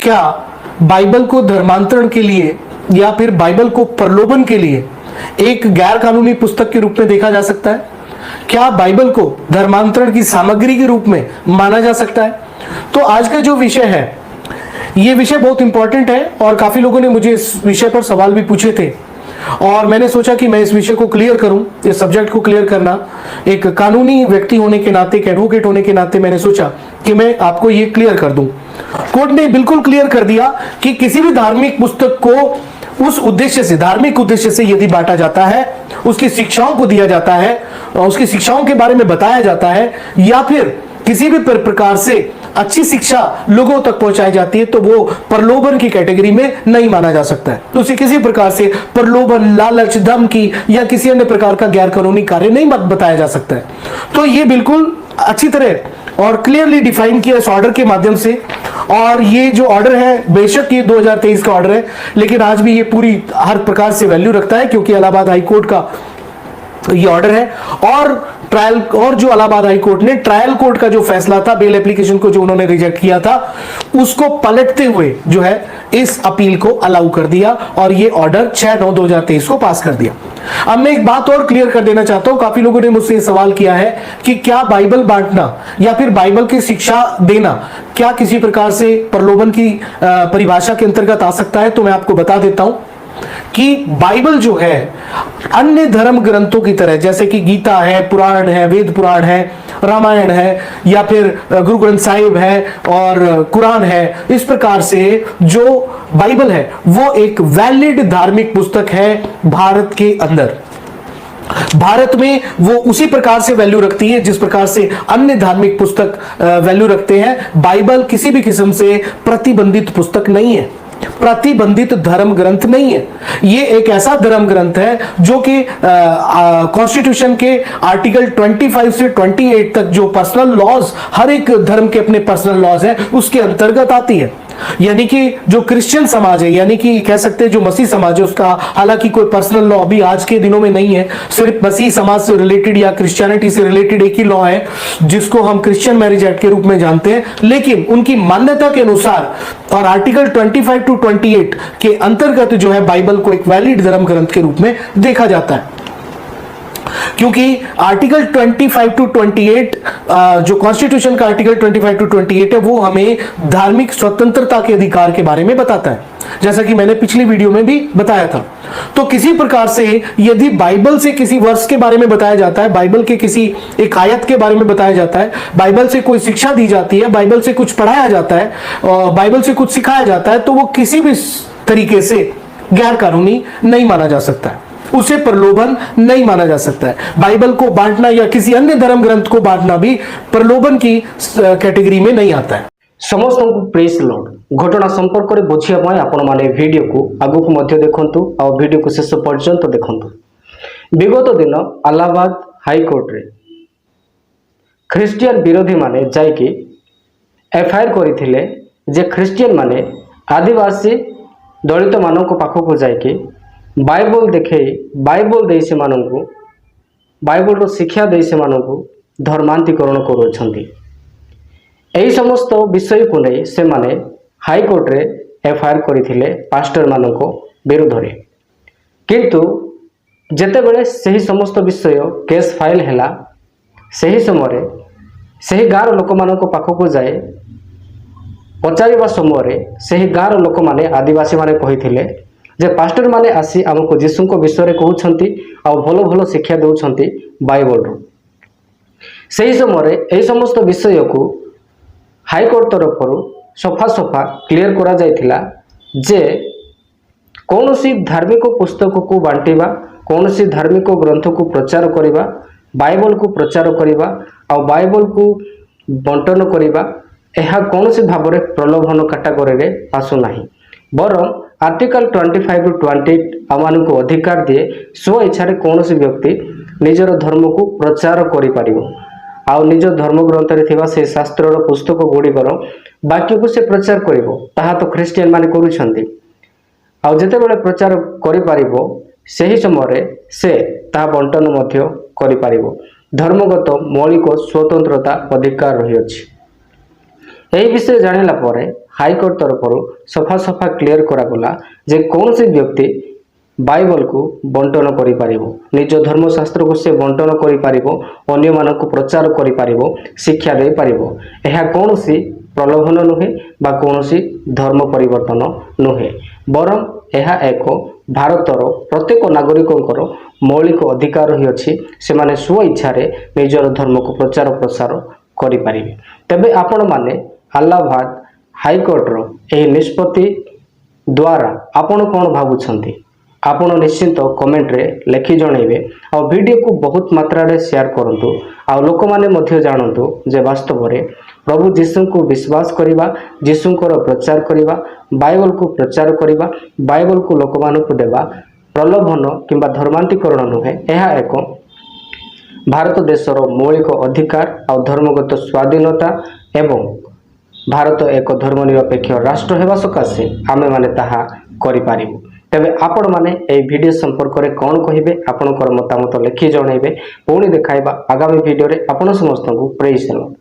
क्या बाइबल को धर्मांतरण के लिए या फिर बाइबल को प्रलोभन के लिए एक गैर कानूनी पुस्तक के रूप में देखा जा सकता है? क्या बाइबल को धर्मांतरण की सामग्री के रूप में माना जा सकता है? तो आज का जो विषय है, ये विषय बहुत इंपॉर्टेंट है और काफी लोगों ने मुझे इस विषय पर सवाल भी पूछे थे और मैंने सोचा कि मैं इस विषय को क्लियर करूं। इस सब्जेक्ट को क्लियर करना, एक कानूनी व्यक्ति होने के नाते, एक एडवोकेट होने के नाते मैंने सोचा कि मैं आपको ये क्लियर कर दूं। कोर्ट ने बिल्कुल क्लियर कर दिया कि किसी भी धार्मिक पुस्तक को उस उद्देश्य से, धार्मिक उद्देश्य से यदि बांटा जाता है, उसकी शिक्षाओं को दिया जाता है, उसकी शिक्षाओं के बारे में बताया जाता है, या फिर किसी भी प्रकार से अच्छी शिक्षा लोगों तक पहुंचाई जाती है, तो वो प्रलोभन की कैटेगरी में नहीं माना जा सकता है। तो उसे किसी प्रकार से प्रलोभन, लालच, धमकी या किसी अन्य प्रकार का गैर कानूनी कार्य नहीं बताया जा सकता है। तो ये बिल्कुल अच्छी तरह और क्लियरली डिफाइन किया इस ऑर्डर के माध्यम से। और ये जो ऑर्डर है, बेशक ये 2023 का ऑर्डर है, लेकिन आज भी ये पूरी हर प्रकार से वैल्यू रखता है, क्योंकि इलाहाबाद हाई कोर्ट का ये ऑर्डर है। और ट्रायल, और जो इलाहाबाद हाई कोर्ट ने ट्रायल कोर्ट का जो फैसला था, बेल एप्लीकेशन को जो उन्होंने रिजेक्ट किया था, उसको पलटते हुए जो है इस अपील को अलाउ कर दिया और ये ऑर्डर 6/9/2023 को पास कर दिया। अब मैं एक बात और क्लियर कर देना चाहता हूं। काफी लोगों ने मुझसे सवाल किया है कि क्या बाइबल बांटना या फिर बाइबल की शिक्षा देना क्या किसी प्रकार से प्रलोभन की परिभाषा के अंतर्गत आ सकता है? तो मैं आपको बता देता हूं कि बाइबल जो है अन्य धर्म ग्रंथों की तरह, जैसे कि गीता है, पुराण है, वेद पुराण है, रामायण है, या फिर गुरु ग्रंथ साहिब है और कुरान है, इस प्रकार से जो बाइबल है वो एक वैलिड धार्मिक पुस्तक है भारत के अंदर। भारत में वो उसी प्रकार से वैल्यू रखती है जिस प्रकार से अन्य धार्मिक पुस्तक वैल्यू रखते हैं। बाइबल किसी भी किस्म से प्रतिबंधित पुस्तक नहीं है, प्रतिबंधित धर्म ग्रंथ नहीं है। ये एक ऐसा धर्म ग्रंथ है जो कि कॉन्स्टिट्यूशन के आर्टिकल 25 से 28 तक जो पर्सनल लॉज, हर एक धर्म के अपने पर्सनल लॉज हैं, उसके अंतर्गत आती है। यानी कि जो क्रिश्चियन समाज है, यानी कि कह सकते हैं जो मसीह समाज है, उसका हालांकि कोई पर्सनल लॉ अभी आज के दिनों में नहीं है। सिर्फ मसीह समाज से रिलेटेड या क्रिश्चियनिटी से रिलेटेड एक ही लॉ है जिसको हम क्रिश्चियन मैरिज एक्ट के रूप में जानते हैं, लेकिन उनकी मान्यता के अनुसार और आर्टिकल 25 to 28 के अंतर्गत जो है बाइबल को एक वैलिड धर्म ग्रंथ के रूप में देखा जाता है। क्योंकि आर्टिकल 25 to 28 जो कॉन्स्टिट्यूशन का आर्टिकल 25 to 28 है, वो हमें धार्मिक स्वतंत्रता के अधिकार के बारे में बताता है, जैसा कि मैंने पिछली वीडियो में भी बताया था। तो किसी प्रकार से यदि बाइबल से किसी वर्ष के बारे में बताया जाता है, बाइबल के किसी एक आयत के बारे में बताया जाता है, बाइबल से कोई शिक्षा दी जाती है, बाइबल से कुछ पढ़ाया जाता है, बाइबल से कुछ सिखाया जाता है, तो वो किसी भी तरीके से गैर कानूनी नहीं माना जा सकता है, उसे प्रलोभन नहीं माना जा सकता है। बाइबल को बांटना या किसी अन्य धर्म ग्रंथ को बांटना भी प्रलोभन की कैटेगरी में नहीं आता है। समस्त को प्रेज लॉर्ड। घटना संपर्क में बुझिया पाए आपण माने वीडियो को आगु को मध्य देखंतु आ वीडियो को शेष पर्यंत देखंतु। विगत दिन इलाहाबाद हाई कोर्ट रे ख्रिस्टियन विरोधी माने जायकि एफआईआर करथिले जे ख्रिस्टियन माने आदिवासी दलित मानक पाखक जायकि बाइबल देखे, बाइबल दे से मानकु, बाइबल रो शिक्षा दे से मानकु धर्मांतरीकरण करूछंती। एही समस्त विषय को नहीं से माने हाई कोर्ट रे एफआईआर करथिले पास्टर मानक विरोध रे। किंतु जेते बेले सही समस्त विषय केस फाइल हैला, सही समय सही गाँव लोक मानक पाखक जाए पचारिबा समय सही गाँव लोक माने आदिवासी माने कहिथिले जे पास्टर माने आसी आमको जीशुक विषय कहउछंती आ भलो भलो शिक्षा देउछंती बाइबल रो। सही समय एही समस्त विषय को हाईकोर्ट तरफ सफा सफा क्लियर करा जायथिला जे कौनसी धार्मिक पुस्तक को बांटिबा, कौनसी धार्मिक ग्रंथ को प्रचार करिबा, बाइबल को प्रचार करिबा आ बाइबल को बंटन करिबा, एहा कौनसी भाबरे प्रलोभन कैटेगरी रे आसु नाही, बरं आर्टिकल 25 to 28 आमान को अधिकार दिए स्व इच्छा कौन व्यक्ति निजर धर्म को प्रचार करि परिबो आ निज धर्म ग्रंथ रे थिबा से शास्त्र पुस्तक गुड़िकर वाक्य को से प्रचार करिबो। ताहा तो ख्रिस्टियन माने करूछंती आ जेते बेले प्रचार करि परिबो सही समय से ताहा बंटन मध्य करि परिबो। धर्मगत मौलिक स्वतंत्रता अधिकार रही अछि। एही विषय जानिला परे हाईकोर्ट तरफ सफा सफा क्लियर करागला जे कौन सी व्यक्ति बाइबल को बंटन करि पारिबो, निज धर्मशास्त्र को से बंटन करि पारिबो, अन्य मानक प्रचार करि पारिबो, शिक्षा दे पारिबो। एहा कौनसी प्रलोभन नुहे बा कौनसी धर्म परिवर्तन नुहे, बरं एहा एक भारतर प्रत्येक नागरिकंकर मौलिक अधिकार ही अच्छी, से स्व इच्छा निजर धर्म को प्रचार प्रसार करि पारिबे। तबे आपण माने इलाहाबाद हाईकोर्टर यह निष्पत्ति द्वारा आपण कौन भावुंट आपण निश्चिंत कमेंट रे लिखि जनइबे। आ वीडियो को बहुत मात्रा रे शेयर करंतु, आ लोक माने मध्य जानंतु जे वास्तव रे प्रभु यीशु को विश्वास करिबा, यीशुंकर प्रचार करिबा, बाइबल को प्रचार करिबा, बाइबल को लोक मानकु देबा प्रलोभन किंबा धर्मांतरीकरण नुहे। यह एक भारत देशर मौलिक अधिकार और धर्मगत स्वाधीनता एवं भारत एक धर्मनिरपेक्ष राष्ट्र हेबा सकाशे आमे माने ताहा करि पारिबु। तेबे आपण माने ए वीडियो संपर्क रे कोन कहिबे, आपनकर मतामत लिखि जणाइबे। पुणी देखाइबा आगामी वीडियो रे। आपण समस्त को प्रेज द लॉर्ड।